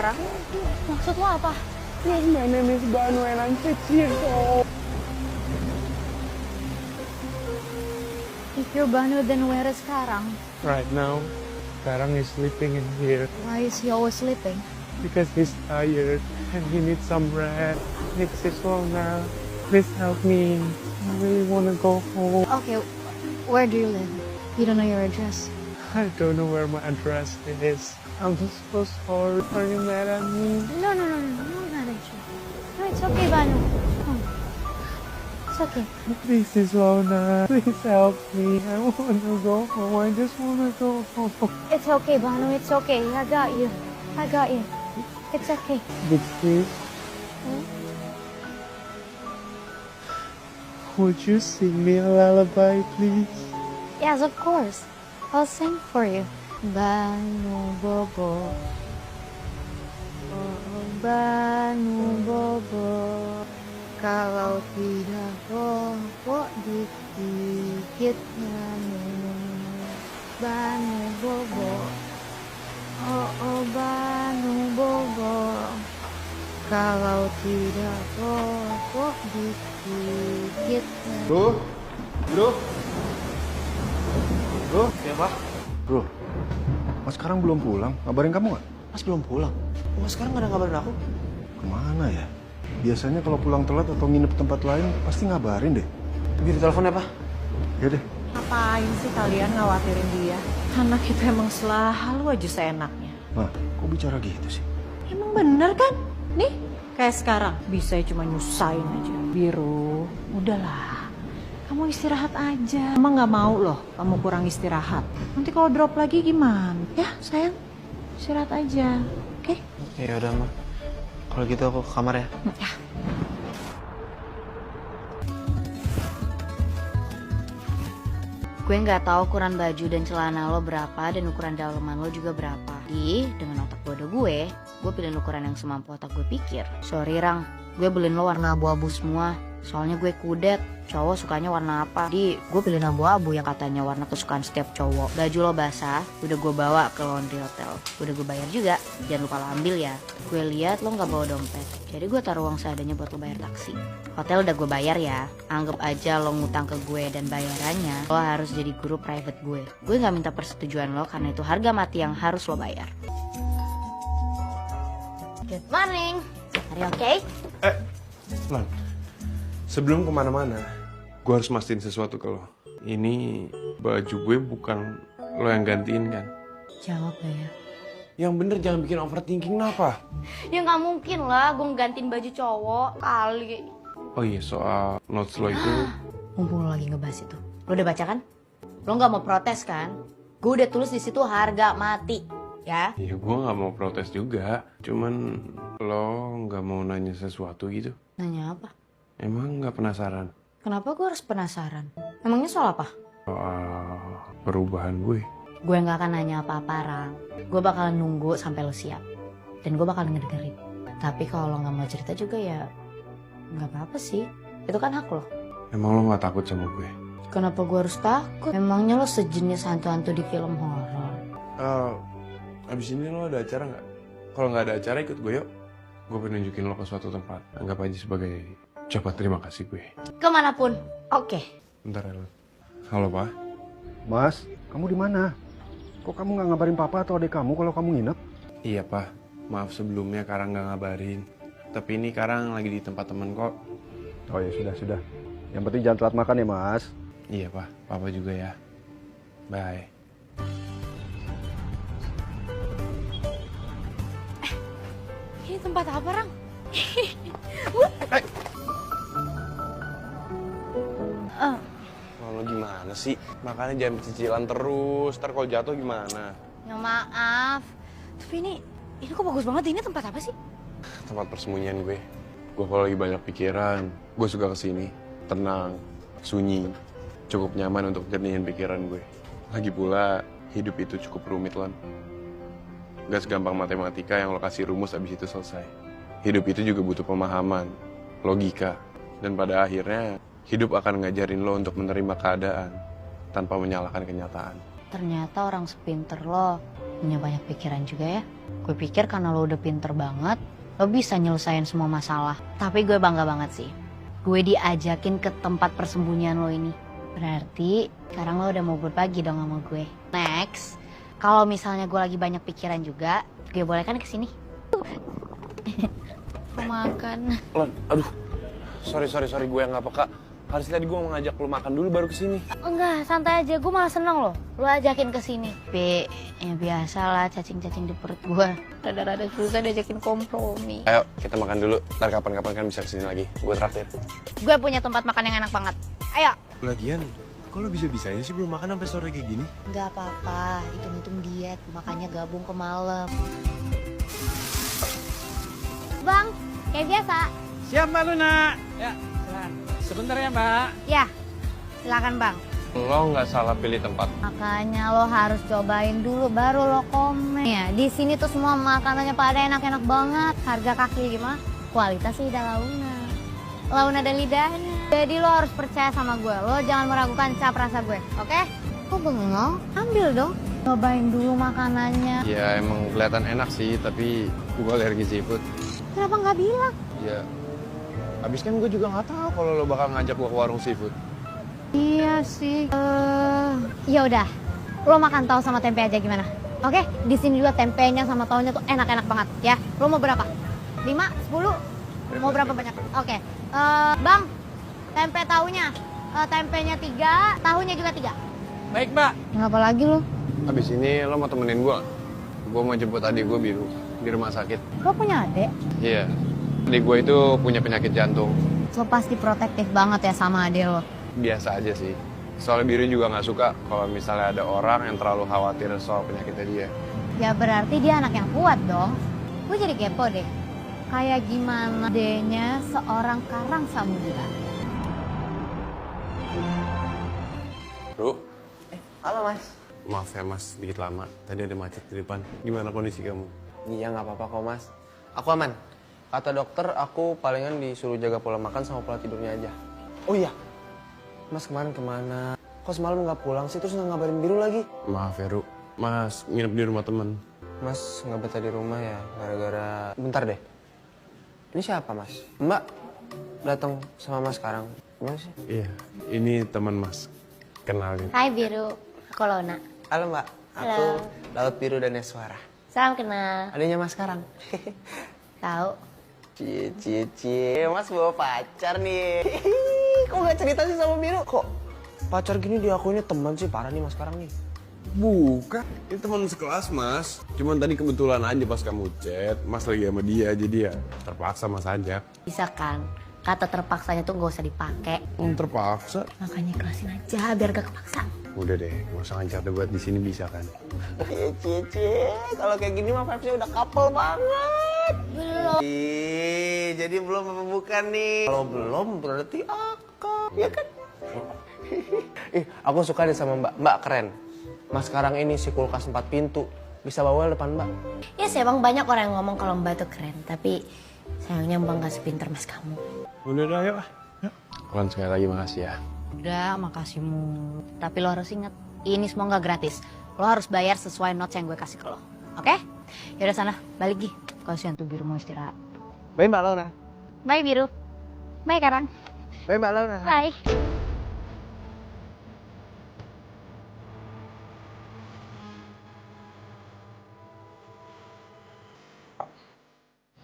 sekarang? Maksud lo apa? Yes, my name is Banu and I'm 6 years old. If you're Banu, then where is Karang? Right now, Karang is sleeping in here Why is he always sleeping? because he's tired and he needs some rest. It's Siswona. Please help me. I really want to go home. Okay, where do you live? You don't know your address? I don't know where my address is. I'm so sorry. Are you mad at me? No, I'm not mad at you. No, it's okay, Banu. Oh. It's okay. Please, Siswona. Please help me. I want to go home. I just want to go home. It's okay, Banu. It's okay. I got you. It's okay. But please, Hmm? would you sing me a lullaby, please? Yes, of course. I'll sing for you. Banu Bobo. Oh, Banu Bobo. Kalau tidak bobo dikit Banu Bobo. Oh, Banu Bobo. Kalau tidak bobo dikit Bro? Ya, Pak. Bro, Mas sekarang belum pulang. Ngabarin kamu nggak? Mas belum pulang. Mas sekarang nggak ada ngabarin aku. Kemana ya? Biasanya kalau pulang telat atau nginep tempat lain, pasti ngabarin deh. Biar telepon ya, Pak. Ya deh. Ngapain sih kalian khawatirin dia? Anak itu emang selalu aja seenaknya. Nah, kok bicara gitu sih? Emang bener kan? Nih, kayak sekarang. Bisa cuma nyusahin aja. Biru, udahlah. Kamu istirahat aja. Mama nggak mau loh kamu kurang istirahat. Nanti kalau drop lagi gimana? Ya, sayang. Istirahat aja. Oke? Ya udah, Ma. Kalau gitu aku ke kamar ya. Ya. Gue nggak tahu ukuran baju dan celana lo berapa dan ukuran dalaman lo juga berapa. Dengan otak bodoh gue pilih ukuran yang semampu otak gue pikir. Sorry Rang, gue beliin lo warna abu-abu semua. Soalnya gue kudet, cowok sukanya warna apa. Gue pilihin abu-abu yang katanya warna kesukaan setiap cowok. Baju lo basah, udah gue bawa ke laundry hotel. Udah gue bayar juga, jangan lupa lo ambil ya. Gue lihat lo nggak bawa dompet, jadi gue taruh uang seadanya buat lo bayar taksi. Hotel udah gue bayar ya. Anggap aja lo ngutang ke gue dan bayarannya lo harus jadi guru private gue. Gue nggak minta persetujuan lo karena itu harga mati yang harus lo bayar. Good morning. Are you okay? Lan, sebelum kemana-mana, gue harus mastiin sesuatu ke lo. Ini baju gue bukan lo yang gantiin kan? Jawab ya. Yang bener jangan bikin overthinking apa? Ya nggak mungkin lah gue ngegantiin baju cowok kali. Oh iya, soal notes lo itu. Mumpung lo lagi ngebahas itu, lo udah baca kan? Lo nggak mau protes kan? Gue udah tulis di situ harga mati, ya? Ya gue nggak mau protes juga, cuman lo nggak mau nanya sesuatu gitu. Nanya apa? Emang nggak penasaran Kenapa gue harus penasaran? Emangnya soal apa? soal perubahan gue? Gue nggak akan nanya apa-apa, Rang. Gue bakalan nunggu sampai lo siap, dan gue bakalan ngedengerin. Tapi kalau lo nggak mau cerita juga ya nggak apa-apa sih. Itu kan hak lo. Emang lo nggak takut sama gue? Kenapa gue harus takut? Emangnya lo sejenis hantu-hantu di film horor? Abis ini lo ada acara nggak? Kalau nggak ada acara ikut gue yuk. Gue pengen nunjukin lo ke suatu tempat. Anggap aja sebagai ucapan terima kasih gue. Kemanapun. Oke. Bentar ya, Lan. Halo, Pak. Mas, kamu di mana? Kok kamu nggak ngabarin papa atau adik kamu kalau kamu nginep? Iya, Pak. Maaf sebelumnya Karang nggak ngabarin. Tapi ini Karang lagi di tempat temen kok. Oh ya sudah. Yang penting jangan telat makan ya, Mas. Iya, Pak. Papa juga ya. Bye. Ini tempat apa, Rang? Lo gimana sih? Makanya jangan cicilan terus. Ntar kalau jatuh gimana? Ya maaf. Tapi ini kok bagus banget. Ini tempat apa sih? Tempat persembunyian gue. Gue kalau lagi banyak pikiran, gue suka kesini. Tenang, sunyi, cukup nyaman untuk jernihin pikiran gue. Lagi pula, hidup itu cukup rumit, Lon. Gak segampang matematika yang lo kasih rumus abis itu selesai. Hidup itu juga butuh pemahaman, logika. Dan pada akhirnya, hidup akan ngajarin lo untuk menerima keadaan tanpa menyalahkan kenyataan. Ternyata orang sepinter lo punya banyak pikiran juga ya. Gue pikir karena lo udah pinter banget, lo bisa nyelesain semua masalah. Tapi gue bangga banget sih. Gue diajakin ke tempat persembunyian lo ini. Berarti sekarang lo udah mau berbagi dong sama gue. Next, kalau misalnya gue lagi banyak pikiran juga, gue boleh kan kesini? Mau makan. Lan, aduh. Sorry, gue yang gak peka. Harusnya tadi gue mau ngajak lo makan dulu baru kesini. Enggak, santai aja. Gue malah seneng loh. Lo ajakin kesini. Tapi ya biasa lah, cacing-cacing di perut gue. Rada-rada susah diajakin kompromi. Ayo, kita makan dulu. Ntar kapan-kapan kan bisa kesini lagi. Gue traktir. Gue punya tempat makan yang enak banget. Ayo. Lagian, kok lo bisa-bisanya sih belum makan sampai sore kayak gini? Nggak apa-apa, hitung-hitung diet, makanya gabung ke malam. Bang, kayak biasa. Siap Mbak Luna. Ya, silakan. Sebentar ya Mbak. Ya, silakan bang. Lo nggak salah pilih tempat. Makanya lo harus cobain dulu, baru lo komen. Ya, di sini tuh semua makanannya pada enak-enak banget. Harga kaki lima, kualitas lidah Launa. Launa ada lidahnya. Jadi lo harus percaya sama gue. Lo jangan meragukan cap rasa gue, oke? Kok bengong? Ambil dong. Cobain dulu makanannya. Ya emang kelihatan enak sih, tapi gue alergi seafood. Kenapa nggak bilang? Ya, habis kan gue juga nggak tahu kalau lo bakal ngajak gue ke warung seafood. Iya sih. Ya udah, lo makan tahu sama tempe aja gimana? Oke, di sini juga tempenya sama taunya tuh enak-enak banget ya. Lo mau berapa? 5, 10? Mau berapa banyak? Oke. Bang, tempe taunya. Tempenya 3, tahunya juga 3. Baik Mbak. Ngapa lagi lo? Habis ini lo mau temenin gue? Gue mau jemput adik gue Biru di rumah sakit. Lo punya adik? Iya, adik gue itu punya penyakit jantung. Lo pasti protektif banget ya sama adik lo. Biasa aja sih. Soalnya Biru juga nggak suka kalau misalnya ada orang yang terlalu khawatir soal penyakitnya dia. Ya berarti dia anak yang kuat dong. Gue jadi kepo deh. Kayak gimana adeknya seorang Karang Samudra? Bro, Halo mas. maaf ya mas, sedikit lama. Tadi ada macet di depan. Gimana kondisi kamu? Iya nggak apa-apa kok mas. Aku aman. Kata dokter aku palingan disuruh jaga pola makan sama pola tidurnya aja. Oh iya, mas kemarin kemana? Kok semalam nggak pulang sih terus nggak ngabarin Biru lagi? Maaf ya, Ru. Mas nginep di rumah temen. Mas nggak betah di rumah ya gara-gara... Bentar deh. Ini siapa mas? Mbak datang sama mas sekarang. Gimana sih? Iya, ini teman mas. Kenalin. Hai Biru, aku Lona. Halo mbak. Halo. Aku Laut Biru dan Eswara. Salam kenal. Adanya mas sekarang. Tahu? Cie, mas bawa pacar nih. Kok gak cerita sih sama Biru? Kok pacar gini diakuinnya teman sih, parah nih mas sekarang nih. Bukan, ini teman sekelas mas. Cuman tadi kebetulan aja pas kamu chat, mas lagi sama dia, jadi ya terpaksa mas ajak. Bisa kan? Kata terpaksanya tuh gak usah dipakai. Terpaksa? Makanya ikhlasin aja biar gak kepaksa. Udah deh, nggak usah ngajak debat di sini bisa kan? Cie, kalau kayak gini mah vibes-nya udah couple banget. Belum. Jadi belum apa bukan nih? Kalau belum berarti akan, ya kan? Aku suka deh sama Mbak keren. Mas sekarang ini si kulkas 4 pintu, bisa bawa depan Mbak. Ya sih emang banyak orang yang ngomong kalau Mbak tuh keren, tapi sayangnya Mbak gak sepinter mas kamu. Udah dah, yuk. Kan sekali lagi makasih ya. Udah, makasihmu. Tapi lo harus ingat, ini semua gak gratis. Lo harus bayar sesuai notes yang gue kasih ke lo. Oke? Yaudah sana, balik Gi. Kasihan tuh Biru mau istirahat. Bye Mbak Launa. Bye Biru. Bye Karang. Bye Mbak Launa. Bye.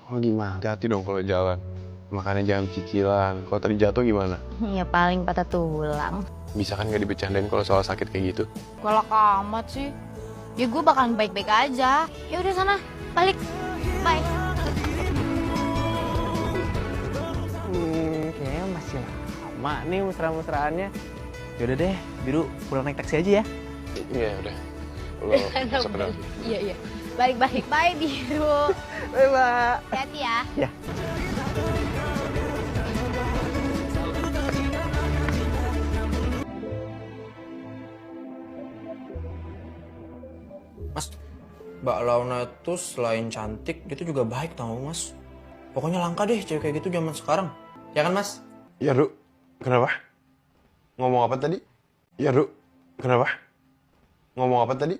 Oh gimana? Hati-hati dong kalau jalan. Makanya jangan cicilan. Kalau tadi jatuh gimana? Ya paling patah tulang. Bisa kan nggak dibecandain kalau soal sakit kayak gitu? Galak amat sih. Ya gue bakalan baik-baik aja. Ya udah sana, balik. Bye. Kayaknya masih lama nih mesra-mesraannya. Yaudah deh, Biru pulang naik taksi aja ya. Iya udah. Lo masuk ke dalam. Iya. Baik-baik. Bye Biru. Bye Mbak. Hati-hati ya. Ya. Mas, Mbak Launa itu selain cantik, dia tuh juga baik tau mas. Pokoknya langka deh cewek kayak gitu zaman sekarang. Ya kan mas? Ya Ru, kenapa? Ngomong apa tadi? Ya Ru, kenapa? Ngomong apa tadi?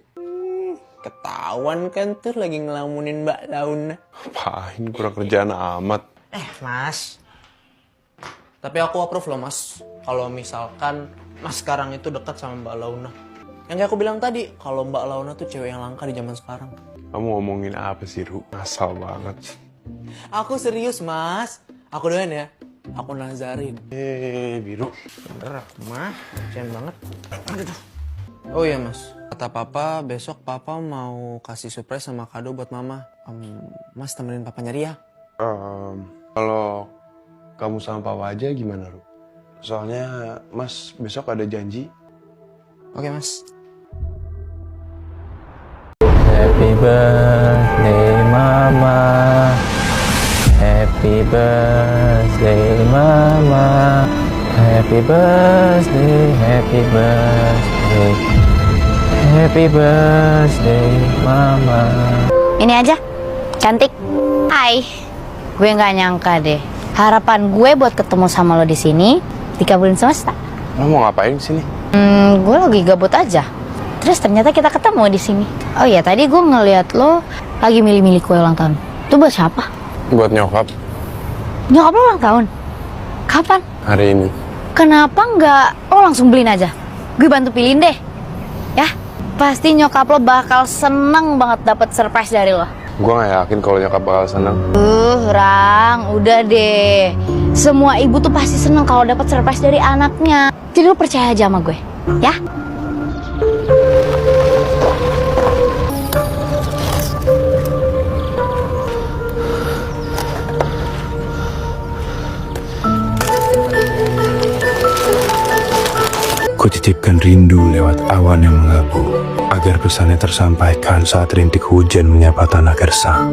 Ketahuan kan tuh lagi ngelamunin Mbak Launa. Apaan, kurang kerjaan amat. Mas. Tapi aku approve loh mas. Kalau misalkan mas sekarang itu dekat sama Mbak Launa. Yang kayak aku bilang tadi, kalau Mbak Launa tuh cewek yang langka di zaman sekarang. Kamu ngomongin apa sih, Ru? Ngasal banget. Aku serius mas. Aku doain ya. Aku nazarin. Biru. Bener mah, kasian banget. Aduh. Oh iya mas, kata papa besok papa mau kasih surprise sama kado buat mama. Mas temenin papa nyari ya. Kalau kamu sama papa aja gimana, Ru? Soalnya mas besok ada janji. Oke mas. Happy birthday mama, happy birthday mama, happy birthday, happy birthday, happy birthday mama. Ini aja, cantik. Hai, gue nggak nyangka deh. Harapan gue buat ketemu sama lo di sini dikabulin semesta. Lo mau ngapain di sini? Gue lagi gabut aja. Terus ternyata kita ketemu di sini. Oh iya, tadi gue ngeliat lo lagi milih-milih kue ulang tahun. Itu buat siapa? Buat nyokap. Nyokap lo ulang tahun? Kapan? Hari ini. Kenapa nggak lo langsung beliin aja? Gue bantu pilihin deh. Ya, pasti nyokap lo bakal seneng banget dapet surprise dari lo. Gue gak yakin kalau nyokap bakal seneng. Rang, udah deh. Semua ibu tuh pasti seneng kalau dapet surprise dari anaknya. Jadi lo percaya aja sama gue, ya? Kutitipkan rindu lewat awan yang mengabu, agar pesannya tersampaikan saat rintik hujan menyapa tanah gersang.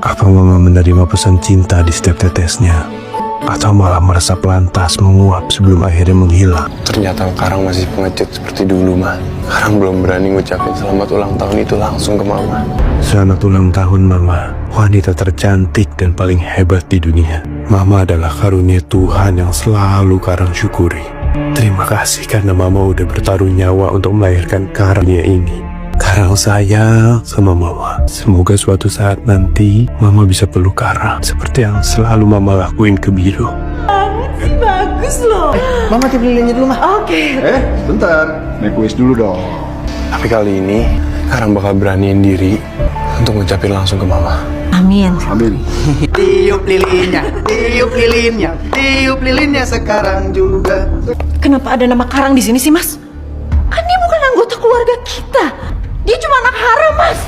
Apa mama menerima pesan cinta di setiap tetesnya? Atau malah merasa lantas menguap sebelum akhirnya menghilang? Ternyata Karang masih pengecut seperti dulu, mah. Karang belum berani ngucapin selamat ulang tahun itu langsung ke mama. Selamat ulang tahun mama, wanita tercantik dan paling hebat di dunia. Mama adalah karunia Tuhan yang selalu Karang syukuri. Terima kasih karena mama udah bertaruh nyawa untuk melahirkan karunia ini. Karang sayang sama mama. Semoga suatu saat nanti mama bisa peluk Karang seperti yang selalu mama lakuin ke Biru. Bagus loh. Mama tiup lilinnya dulu mah. Oke. Bentar. Make wish dulu dong. Tapi kali ini Karang bakal beraniin diri untuk ngucapin langsung ke mama. Amin. Amin. Tiup lilinnya, tiup lilinnya, tiup lilinnya sekarang juga. Kenapa ada nama Karang di sini sih, Mas? Kan dia bukan anggota keluarga kita. Dia cuma anak haram, Mas.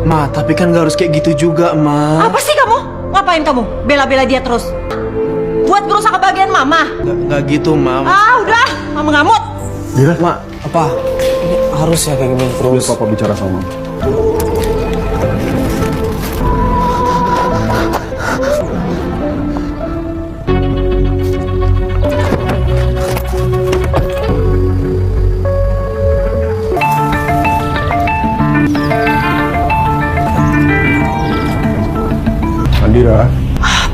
Ma, tapi kan gak harus kayak gitu juga, Ma. Apa sih kamu? Ngapain kamu? Bela-bela dia terus. Buat merusak kebahagiaan Mama. Gak gitu, Ma. Ah, udah. Mama ngamut. Ma, apa? Ini harus ya kayak gini terus. Biar papa bicara sama mama. Andira.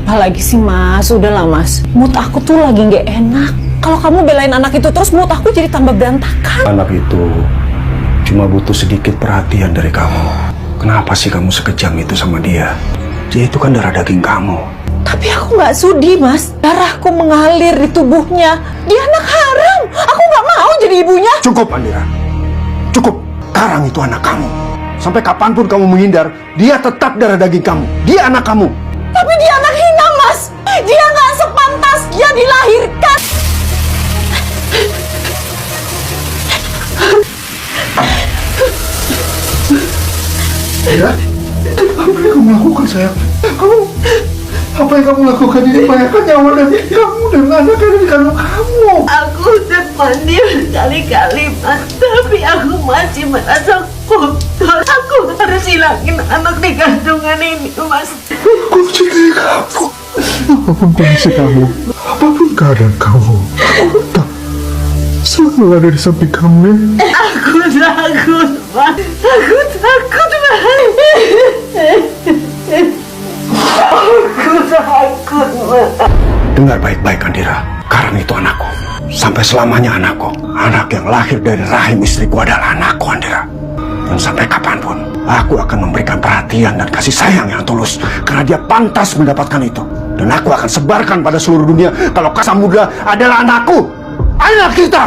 Apalagi sih, Mas? Udahlah, Mas. Mood aku tuh lagi nggak enak. Kalau kamu belain anak itu terus, mood aku jadi tambah berantakan. Anak itu cuma butuh sedikit perhatian dari kamu. Kenapa sih kamu sekejam itu sama dia? Dia itu kan darah daging kamu. Tapi aku nggak sudi, Mas. Darahku mengalir di tubuhnya. Dia anak haram. Aku nggak mau jadi ibunya. Cukup, Andira. Cukup. Karang itu anak kamu. Sampai kapanpun kamu menghindar, dia tetap darah daging kamu. Dia anak kamu. Tapi dia anak hina, Mas. Dia nggak sepantasnya dilahirkan. Ya, apa yang kamu lakukan sayang? Apa yang kamu lakukan ini membahayakan nyawa dari kamu dan anak yang ada di kandung kamu. Aku udah mandi berkali-kali, Mas. Tapi aku masih merasa kotor. Aku harus hilangin anak di kandungan ini, Mas. Aku mencintai kamu. Apapun kondisi kamu, apapun keadaan kamu, aku tak selalu ada di samping kamu. Aku takut, Mas. Aku takut, Mas. Aku takut, Mas. Dengar baik-baik, Andira. Karang itu anakku. sampai selamanya anakku. Anak yang lahir dari rahim istriku adalah anakku, Andira. Dan sampai kapanpun, aku akan memberikan perhatian dan kasih sayang yang tulus. Karena dia pantas mendapatkan itu. Dan aku akan sebarkan pada seluruh dunia kalau Kak Samudra adalah anakku. Anak kita!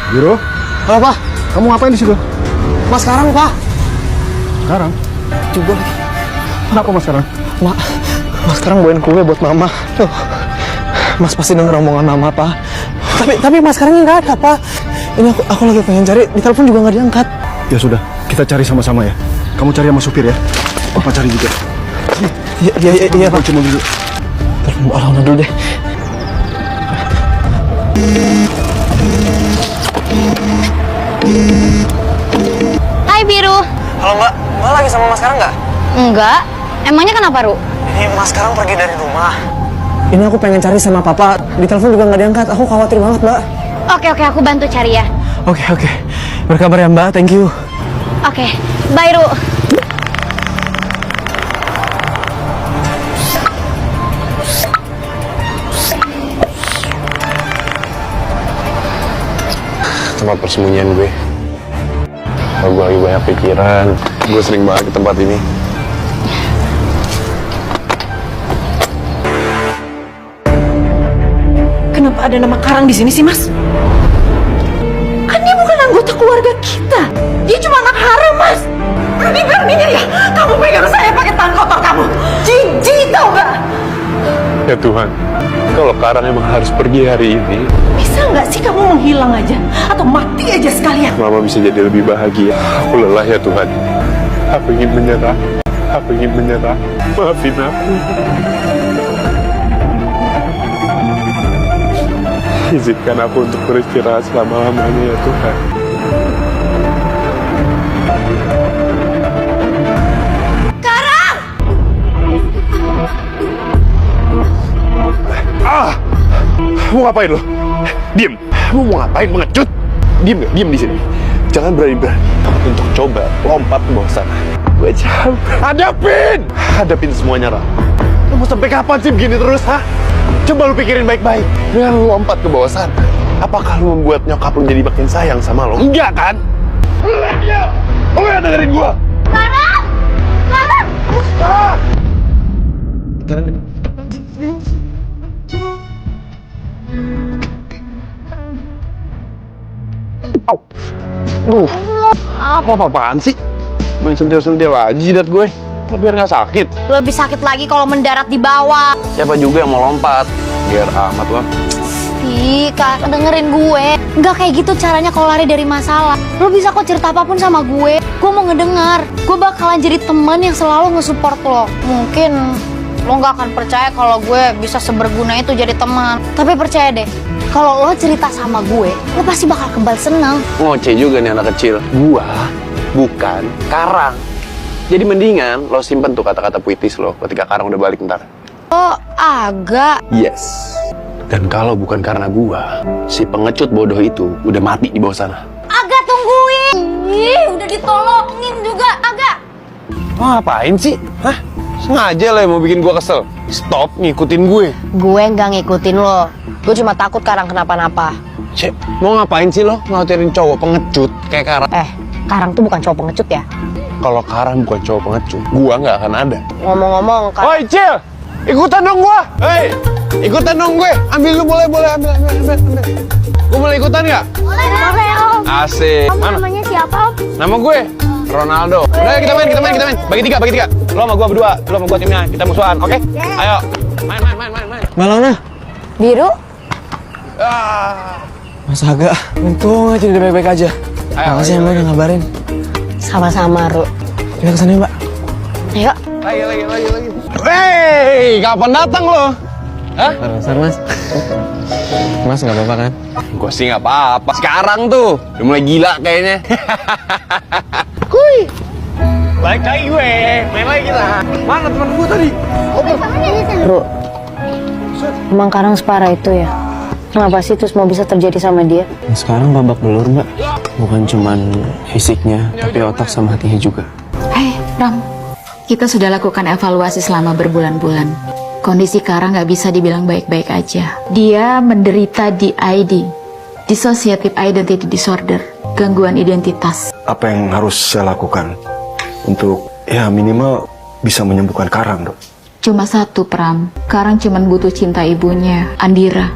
Biro? Halo, Pak. Kamu ngapain di situ? Mas sekarang, Pak. Sekarang? Coba. Kenapa Mas sekarang? Mas sekarang bawain kue buat Mama. Tuh. Mas pasti denger omongan Mama, Pak. Tapi Mas sekarang nggak ada, Pak. Ini aku lagi pengen cari, di telepon juga nggak diangkat. Ya sudah, kita cari sama-sama ya. Kamu cari sama supir ya. Papa cari juga. Iya, Pak. Cuma dulu. Telepon orang dulu deh. Hai Biru. Halo, Mbak. Mbak lagi sama Mas sekarang nggak? Enggak. Emangnya kenapa, Ru? Ini Mas sekarang pergi dari rumah. Ini aku pengen cari sama Papa. Di telepon juga nggak diangkat. Aku khawatir banget, Mbak. Oke, aku bantu cari ya. Oke. Berkabar ya, Mbak. Thank you. Oke, bye Ru. Tempat persembunyian gue. Kalau gue lagi banyak pikiran, gue sering banget ke tempat ini. Kenapa ada nama Karang di sini sih, Mas? Kan dia bukan anggota keluarga kita. Dia cuma anak haram, Mas. Berani-beraninya ya kamu pegang saya pakai tangan kotor kamu. Jijik, tau gak? Ya Tuhan, kalau Karang emang harus pergi hari ini, Bisa nggak sih kamu menghilang aja? Atau mati aja sekalian? Mama bisa jadi lebih bahagia. Aku lelah ya Tuhan. Aku ingin menyerah. Maafin aku. Izinkan aku untuk beristirahat selama-lamanya ya Tuhan. Mau ngapain lo? Diem. Mau ngapain mengecut? Diem gak? Diem di sini. Jangan berani-berani untuk coba lompat ke bawah sana. Gue capek. Hadapin semuanya, Ra. Lo mau sampai kapan sih begini terus, ha? Coba lo pikirin baik-baik. Dengan lo lompat ke bawah sana, apakah lo membuat nyokap lo jadi makin sayang sama lo? Enggak kan? Lo yang dengerin gue. Karang! Apa-apaan sih? Main sentil-sentil aja jidat gue. Biar nggak sakit. Lebih sakit lagi kalau mendarat di bawah. Siapa juga yang mau lompat? Biar amat lo. Ih, Kak, dengerin gue. Nggak kayak gitu caranya kalau lari dari masalah. Lo bisa kok cerita apapun sama gue. Gue mau ngedengar. Gue bakalan jadi teman yang selalu nge-support lo. Mungkin lo nggak akan percaya kalau gue bisa seberguna itu jadi teman. Tapi percaya deh, kalau lo cerita sama gue, lo pasti bakal kebal seneng. Ngoceh juga nih anak kecil. Gua bukan Karang. Jadi mendingan lo simpen tuh kata-kata puitis lo ketika Karang udah balik ntar. Oh, agak. Yes. Dan kalau bukan karena gua, si pengecut bodoh itu udah mati di bawah sana. Agak tungguin. Ih, udah ditolongin juga, agak. Wah, ngapain sih? Hah? Sengaja lah mau bikin gua kesel. Stop ngikutin gue. Gue nggak ngikutin lo. Gue cuma takut Karang kenapa-napa. Cek, mau ngapain sih lo ngawatirin cowok pengecut kayak Karang? Karang tuh bukan cowok pengecut ya. Kalau Karang bukan cowok pengecut, gua nggak akan ada. Ngomong-ngomong, Woi, Cil! Ikutan dong gua! Hei! Ikutan dong gue! Ambil lu, boleh, ambil. Gua boleh ikutan nggak? Boleh, Om. Asik. Mana? Namanya siapa, Om? Nama gue Ronaldo. Udah, kita main. Bagi tiga. Lo sama gua berdua, lo sama gua timnya. Kita musuhan, oke? Ayo. Main. Malona. Biru? Mas Aga, untung aja dia baik-baik aja. Makasih ya Mbak udah ngabarin. Sama-sama, Ru. Kita kesana ya Mbak. Ayo. Lagi. Wey, kapan datang lo? Hah? Besar Mas. Mas nggak apa-apa kan? Gue sih nggak apa-apa. Sekarang tuh udah mulai gila kayaknya. Kuy. Balik lagi gue, main lagi kita. Mana teman gue tadi? Ru, emang Karang separah itu ya? Kenapa sih terus mau bisa terjadi sama dia? Sekarang babak belur Mbak. Bukan cuman fisiknya, tapi otak sama hatinya juga. Hei, Ram. Kita sudah lakukan evaluasi selama berbulan-bulan. Kondisi Kara nggak bisa dibilang baik-baik aja. Dia menderita DID, Dissociative Identity Disorder, gangguan identitas. Apa yang harus saya lakukan untuk ya minimal bisa menyembuhkan Karang, Dok? Cuma satu, Pram. Karang cuma butuh cinta ibunya, Andira.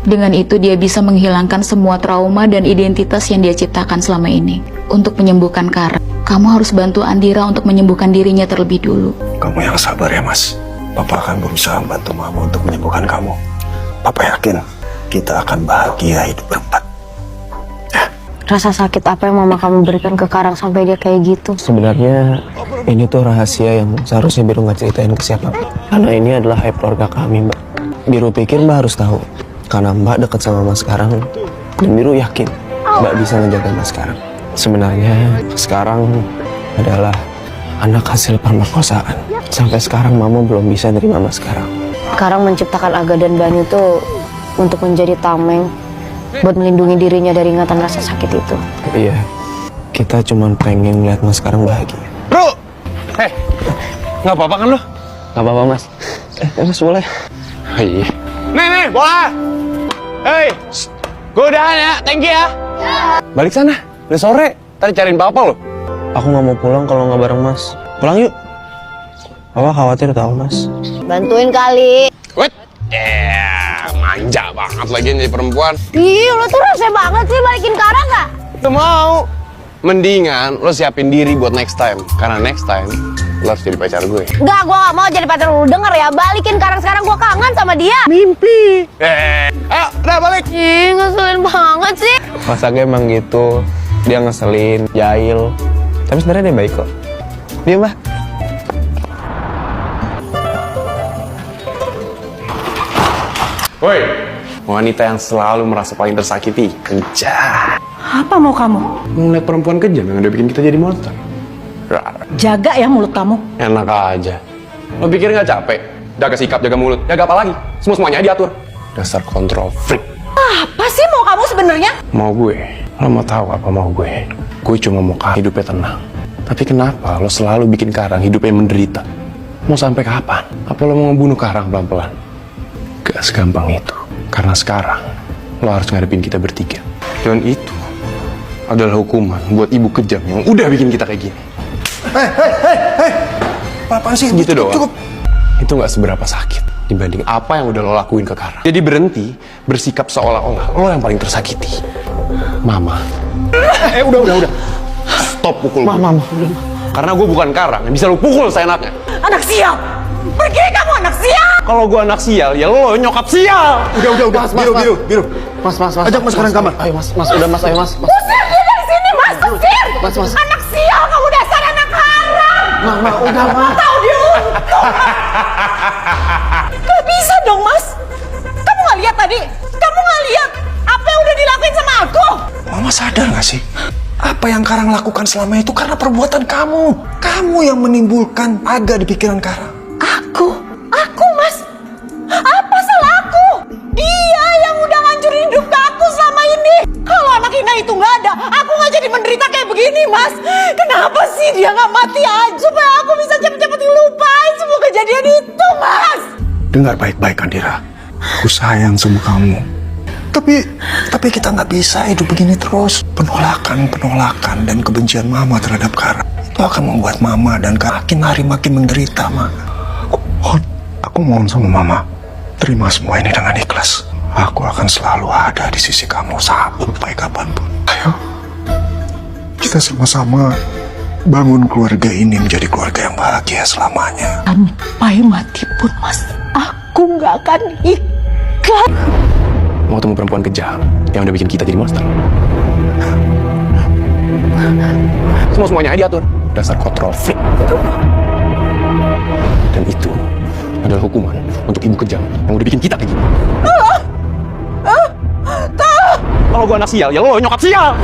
Dengan itu dia bisa menghilangkan semua trauma dan identitas yang dia ciptakan selama ini. Untuk menyembuhkan Karang, kamu harus bantu Andira untuk menyembuhkan dirinya terlebih dulu. Kamu yang sabar ya, Mas. Papa akan berusaha membantu Mama untuk menyembuhkan kamu. Papa yakin kita akan bahagia hidup berempat. Rasa sakit apa yang mama kamu berikan ke Karang sampai dia kayak gitu? Sebenarnya ini tuh rahasia yang seharusnya Biru nggak ceritain ke siapapun. Karena ini adalah aib keluarga kami, Mbak. Biru pikir Mbak harus tahu. Karena Mbak dekat sama Mas sekarang, dan Biru yakin Mbak bisa ngejaga Mas sekarang. Sebenarnya sekarang adalah anak hasil pemerkosaan. Sampai sekarang Mama belum bisa nerima Mas sekarang. Karang menciptakan Aga dan Bani itu untuk menjadi tameng, buat melindungi dirinya dari ingatan rasa sakit itu. Iya, kita cuma pengen lihat Mas sekarang bahagia. Bro! Nggak apa-apa kan lo? Gak apa-apa, Mas. Mas boleh? Iya. Nih, bola! Hei, gue udahan ya, thank you ya. Balik sana, udah sore. Tadi cariin papa lo. Aku nggak mau pulang kalau nggak bareng Mas. Pulang yuk. Papa khawatir tahu, Mas. Bantuin kali. Wait. Manja banget lagi jadi perempuan. Ih, lo tuh rese banget sih balikin Karang gak? Gak mau. Mendingan lo siapin diri buat next time. Karena next time lo harus jadi pacar gue. Enggak, gue gak mau jadi pacar lu. Denger ya, balikin Karang sekarang, gue kangen sama dia. Mimpi. Ayo, udah balik. Ih, ngeselin banget sih. Mas Aga emang gitu. Dia ngeselin, jahil. Tapi sebenarnya dia baik kok. Dia, Mbak. Woi, wanita yang selalu merasa paling tersakiti, kejar. Apa mau kamu? Ngeliat perempuan kejam yang udah bikin kita jadi monster. Jaga ya mulut kamu. Enak aja. Lo pikir nggak capek? Jaga sikap, jaga mulut, jaga apa lagi? Semuanya diatur. Dasar kontrol freak. Apa sih mau kamu sebenarnya? Mau gue? Lo mau tahu apa mau gue? Gue cuma mau hidupnya tenang. Tapi kenapa lo selalu bikin Karang hidupnya menderita? Mau sampai kapan? Apa lo mau ngebunuh Karang pelan-pelan? Gak segampang itu. Karena sekarang lo harus ngadepin kita bertiga. Dan itu adalah hukuman buat ibu kejam yang udah bikin kita kayak gini. Hei, apaan sih? Gitu doang. Cukup. Itu gak seberapa sakit dibanding apa yang udah lo lakuin ke Karang. Jadi berhenti bersikap seolah-olah lo yang paling tersakiti. Mama. Udah. Stop pukul gue. Mama. Karena gue bukan Karang yang bisa lo pukul seenaknya. Anak sial! Pergi kamu anak sial! Kalau gue anak sial, ya lo nyokap sial. Udah. Biru. Mas. Ajak Mas sekarang kamar. Ayo, Mas. Udah, Mas. Ayo, Mas. Usir dia dari sini, Mas! Usir! Mas. Anak sial, kamu dasar anak haram! Mama, udah, Mas. Tahu diuntung! Gak bisa dong, Mas! Kamu gak lihat tadi? Kamu gak lihat apa yang udah dilakuin sama aku? Mama sadar gak sih? Apa yang Karang lakukan selama itu karena perbuatan kamu. Kamu yang menimbulkan Aga di pikiran Karang. Aku, Mas? Apa salah aku? Dia yang udah ngancurin hidup aku selama ini. Kalau anak Ina itu nggak ada, aku nggak jadi menderita kayak begini, Mas. Kenapa sih dia nggak mati aja supaya aku bisa cepet-cepet lupain semua kejadian itu, Mas? Dengar baik-baik, Andira. Aku sayang sama kamu. Tapi kita nggak bisa hidup begini terus. Penolakan dan kebencian Mama terhadap Karang itu akan membuat Mama dan Karang makin hari makin menderita, Ma. Aku mohon sama Mama, terima semua ini dengan ikhlas. Aku akan selalu ada di sisi kamu sampai kapanpun. Ayo, kita sama-sama bangun keluarga ini menjadi keluarga yang bahagia selamanya. Sampai mati pun, Mas, aku nggak akan ikhlas. Mau ketemu perempuan kejam yang udah bikin kita jadi monster. Semuanya diatur. Dasar kontrol freak. Dan itu adalah hukuman untuk ibu kejam yang udah bikin kita kayak gini. Kalau gue anak sial, ya lo nyokap sial.